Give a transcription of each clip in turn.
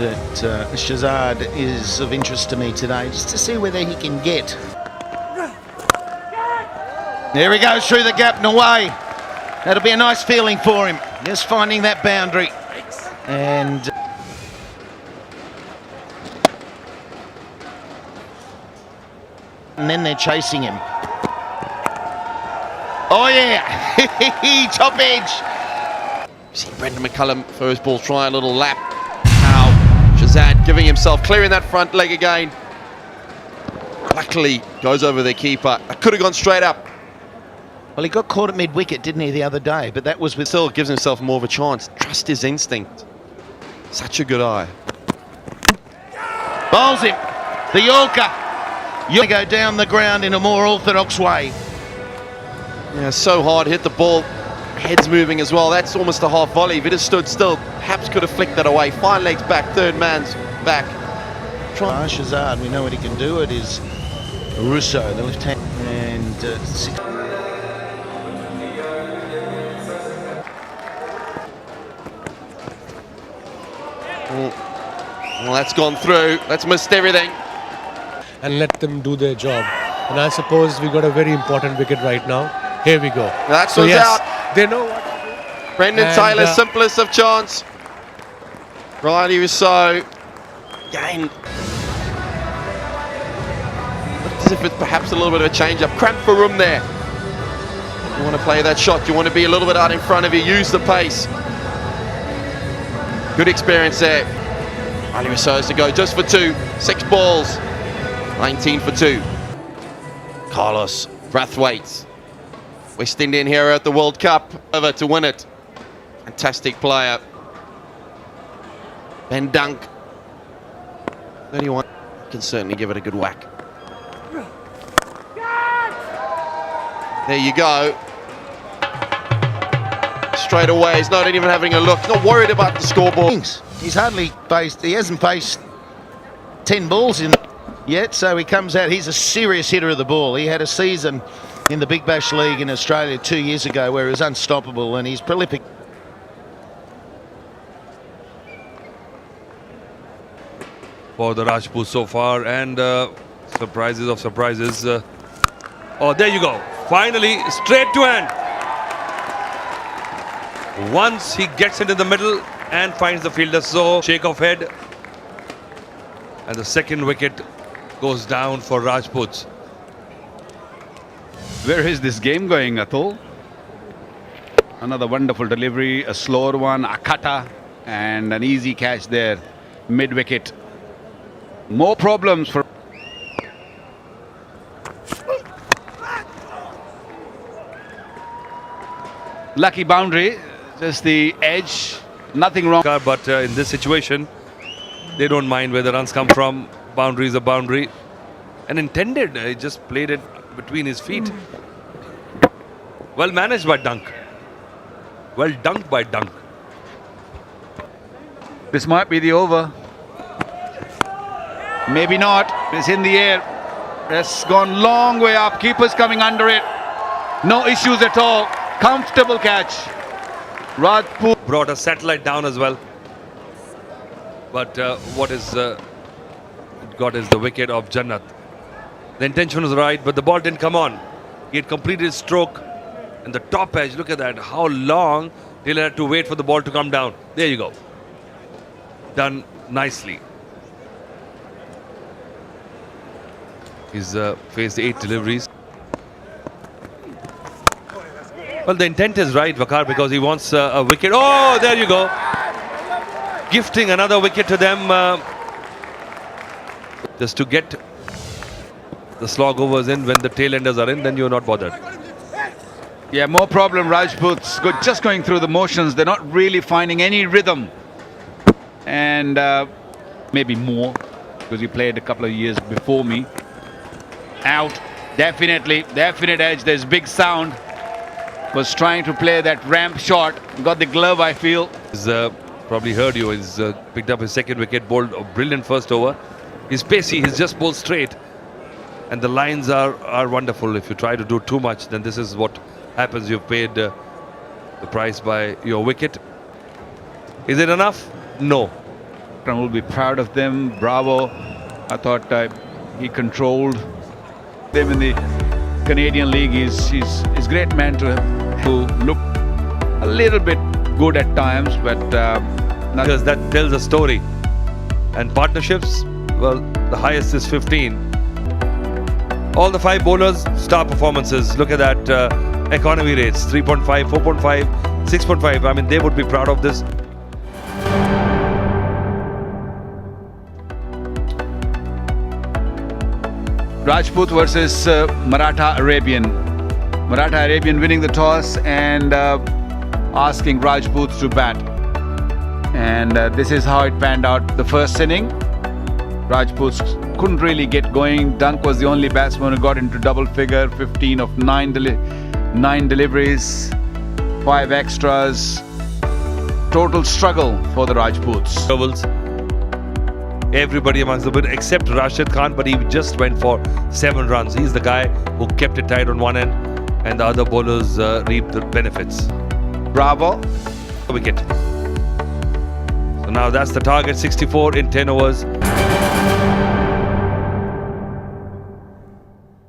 that Shazad is of interest to me today, just to see whether he can get. There he goes through the gap and away. That'll be a nice feeling for him, just finding that boundary. And then they're chasing him. Oh yeah, top edge. See Brendan McCullum, first ball, try a little lap. Now Shazad giving himself, clearing that front leg again. Luckily goes over their keeper. That could have gone straight up. Well, he got caught at mid-wicket, didn't he, the otother day? But that was with... Still gives himself more of a chance. Trust his instinct. Such a good eye. Bowls him. The Yorker. You go down the ground in a more orthodox way. Yeah, so hard, hit the ball. Head's moving as well. That's almost a half volley. If it had stood still, perhaps could have flicked that away. 5 legs back, third man's back. Shazad, we know what he can do. It is Russo, the left hand, and well, that's gone through. That's missed everything. And let them do their job. And I suppose we got a very important wicket right now. Here we go. That so goes yes, out. They know what to do. Brendan Taylor, simplest of chance. Riley Rousseau. Again. Looks as if it's perhaps a little bit of a change-up. Cramped for room there. You want to play that shot. You want to be a little bit out in front of you. Use the pace. Good experience there. Riley Rousseau has to go just for 2. 6 balls. 19 for 2. Carlos Brathwaite, West Indian hero at the World Cup, over to win it. Fantastic player. Ben Dunk, 31, can certainly give it a good whack. There you go. Straight away, he's not even having a look, not worried about the scoreboard. He's hardly faced, he hasn't faced 10 balls in yet, so he comes out. He's a serious hitter of the ball. He had a season in the Big Bash League in Australia 2 years ago where he was unstoppable, and he's prolific. For the Rajput so far, and surprises of surprises. Oh, there you go. Finally, straight to end. Once he gets into the middle and finds the fielder, so shake of head. And the second wicket goes down for Rajputs. Where is this game going, Atul? Another wonderful delivery, a slower one, a cutter, and an easy catch there, mid-wicket. More problems for... Lucky boundary, just the edge, nothing wrong. But in this situation, they don't mind where the runs come from. Boundary is a boundary. And intended, he just played it between his feet. Well managed by Dunk. Well dunked by Dunk. This might be the over. Maybe not. It's in the air. It's gone long way up. Keeper's coming under it. No issues at all. Comfortable catch. Rajput brought a satellite down as well. But what is got is the wicket of Jannat. The intention was right, but the ball didn't come on. He had completed his stroke. And the top edge, look at that. How long Taylor had to wait for the ball to come down. There you go. Done nicely. He's faced 8 deliveries. Well, the intent is right, Vakar, because he wants a wicket. Oh, there you go. Gifting another wicket to them. Just to get the slog overs in when the tail enders are in, then you're not bothered. Yeah, more problem. Rajput's just going through the motions. They're not really finding any rhythm. And maybe more, because he played a couple of years before me. Out. Definitely. Definite edge. There's big sound. Was trying to play that ramp shot. Got the glove, I feel. He's probably heard you. He's picked up his second wicket, bowled a brilliant first over. He's pacey. He's just bowled straight. And the lines are wonderful. If you try to do too much, then this is what happens. You've paid the price by your wicket. Is it enough? No. and will be proud of them. Bravo. I thought he controlled them in the Canadian League. He's a great man to look a little bit good at times, but Because that tells a story. And partnerships, well, the highest is 15. All the 5 bowlers, star performances. Look at that economy rates, 3.5, 4.5, 6.5. I mean, they would be proud of this. Rajput versus Maratha Arabian. Maratha Arabian winning the toss and asking Rajputs to bat. And this is how it panned out. The first inning, Rajputs couldn't really get going. Dunk was the only batsman who got into double figure, 15 of 9 deliveries, 5 extras. Total struggle for the Rajputs. Doubles. Everybody amongst the winners except Rashid Khan, but he just went for 7 runs. He's the guy who kept it tight on one end, and the other bowlers reaped the benefits. Bravo. Wicket. So now that's the target, 64 in 10 overs. It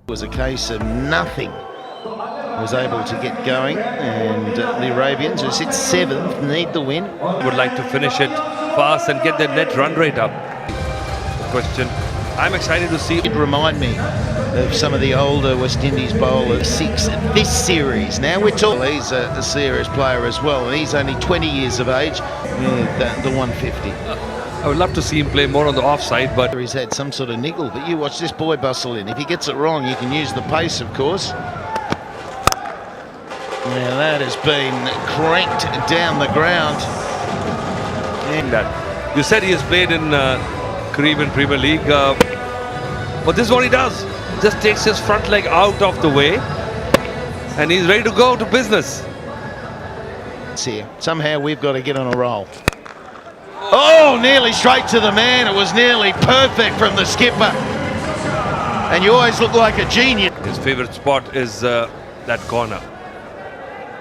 was a case of nothing was able to get going, and the Arabians, who sit 7th, need the win. Would like to finish it fast and get their net run rate up. Question. I'm excited to see. It remind me of some of the older West Indies bowlers. 6 this series. Now we're talking. He's a serious player as well, and he's only 20 years of age with the 150. I would love to see him play more on the offside, but He's had some sort of niggle, but you watch this boy bustle in. If he gets it wrong, you can use the pace, of course. Now that has been cranked down the ground. And that you said he has played in Caribbean Premier League, but this is what he does. Just takes his front leg out of the way, and he's ready to go to business. it's here. Somehow we've got to get on a roll. Oh, nearly straight to the man. It was nearly perfect from the skipper. And you always look like a genius. His favourite spot is that corner.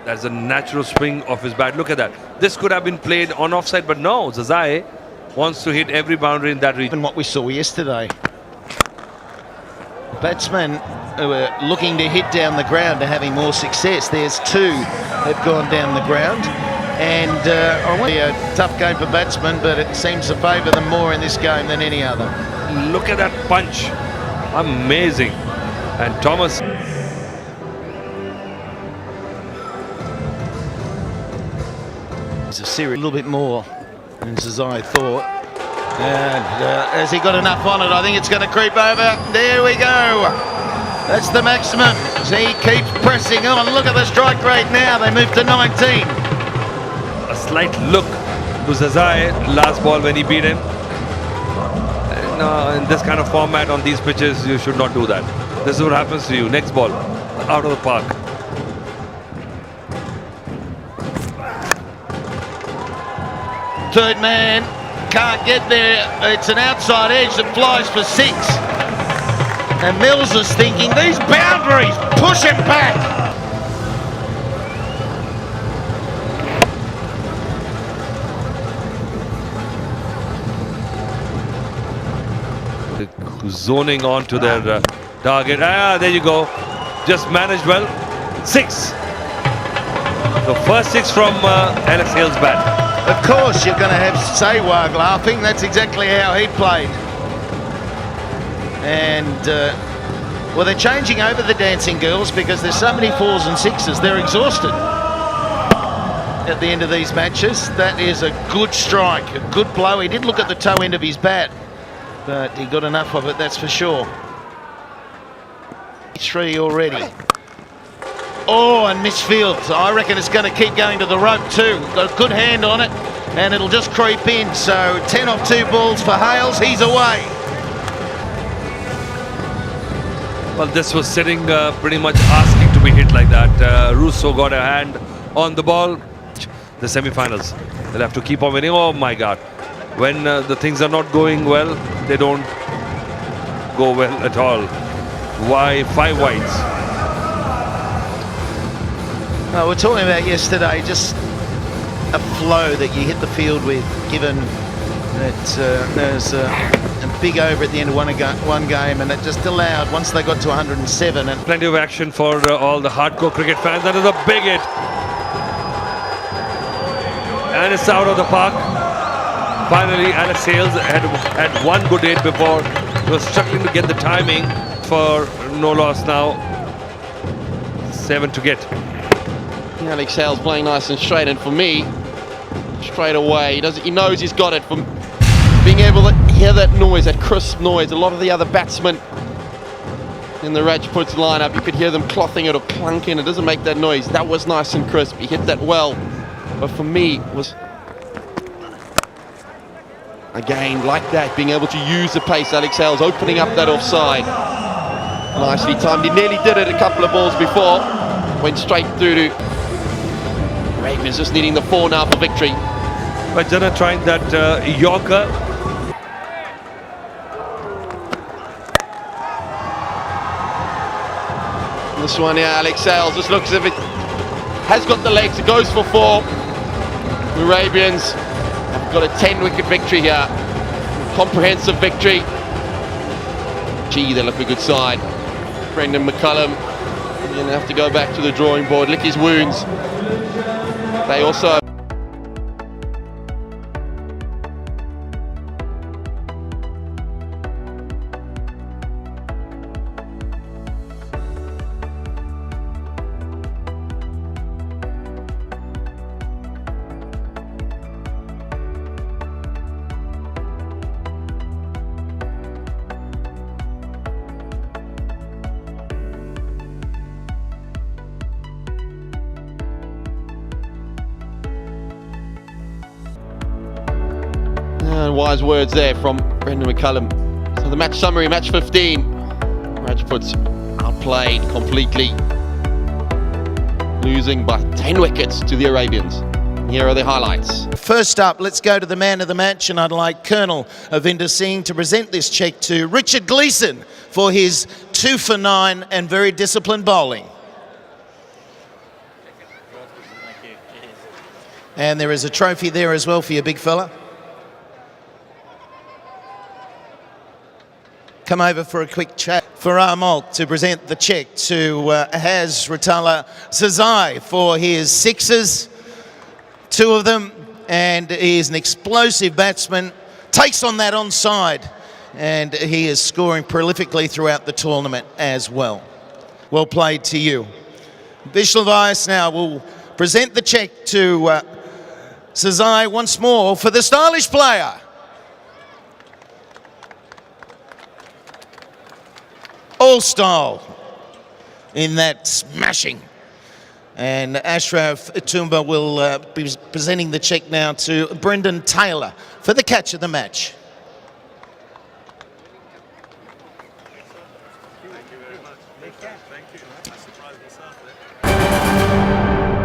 That's a natural swing of his bat. Look at that. This could have been played on offside, but no, Zazai wants to hit every boundary in that region. And what we saw yesterday. Batsmen who were looking to hit down the ground are having more success. There's 2 have gone down the ground. And a tough game for batsmen, but it seems to favour them more in this game than any other. Look at that punch. Amazing. And Thomas. It's a series, a little bit more than Zazai thought. And has he got enough on it? I think it's going to creep over. There we go. That's the maximum. So he keeps pressing on. Look at the strike rate now. They move to 19. A slight look to Zazai last ball when he beat him. And, in this kind of format on these pitches, you should not do that. This is what happens to you. Next ball, out of the park. Third man can't get there. It's an outside edge that flies for 6. And Mills is thinking, these boundaries, push him back. Zoning on to their target. There you go. Just managed well. 6. The first 6 from Alex Hale's bat. Of course, you're going to have Sehwag laughing. That's exactly how he played. And, well, they're changing over the dancing girls because there's so many 4s and 6s. They're exhausted at the end of these matches. That is a good strike, a good blow. He did look at the toe end of his bat, but he got enough of it, that's for sure. 3 already. Oh, and misfield. So I reckon it's going to keep going to the rope too. Got a good hand on it, and it'll just creep in. So 10 off 2 balls for Hales. He's away. Well, this was sitting pretty much asking to be hit like that. Russo got a hand on the ball. The semi-finals. They'll have to keep on winning. Oh my God. When the things are not going well, they don't go well at all. Why 5 wides? We're talking about yesterday, just a flow that you hit the field with, given There's a big over at the end of one game, and it just allowed, once they got to 107. And Plenty of action for all the hardcore cricket fans. That is a big hit. And it's out of the park. Finally, Alex Hales had one good hit before. He was struggling to get the timing for no loss now. 7 to get. Alex Hales playing nice and straight, and for me, straight away, he knows he's got it from being able to hear that noise, that crisp noise. A lot of the other batsmen in the Rajput's lineup, you could hear them clothing it or clunking. It doesn't make that noise. That was nice and crisp. He hit that well, but for me was again like that, being able to use the pace. Alex Hales opening up that offside, nicely timed. He nearly did it a couple of balls before. Went straight through to Ravens, just needing the 4 now for victory. But Jannat trying that Yorker. This one here, Alex Hales just looks as if it has got the legs. It goes for 4. The Arabians have got a 10-wicket victory here. Comprehensive victory. Gee, they look a good side. Brendan McCullum, you're going to have to go back to the drawing board, lick his wounds. They also... wise words there from Brendan McCullum. So the match summary, match 15. Rajputs outplayed completely, losing by 10 wickets to the Arabians. Here are the highlights. first up, let's go to the man of the match, and I'd like Colonel Avinder Singh to present this cheque to Richard Gleeson for his 2 for 9 and very disciplined bowling. And there is a trophy there as well for you, big fella. Come over for a quick chat. Farah Malk to present the cheque to Haz Ratala Sazai for his 6s, 2 of them, and he is an explosive batsman, takes on that onside, and he is scoring prolifically throughout the tournament as well. Well played to you. Vishal Vyas now will present the cheque to Sazai once more for the stylish player. All style in that smashing. And Ashraf Tumba will be presenting the cheque now to Brendan Taylor for the catch of the match. Thank you very much. Thank you. I surprised myself there.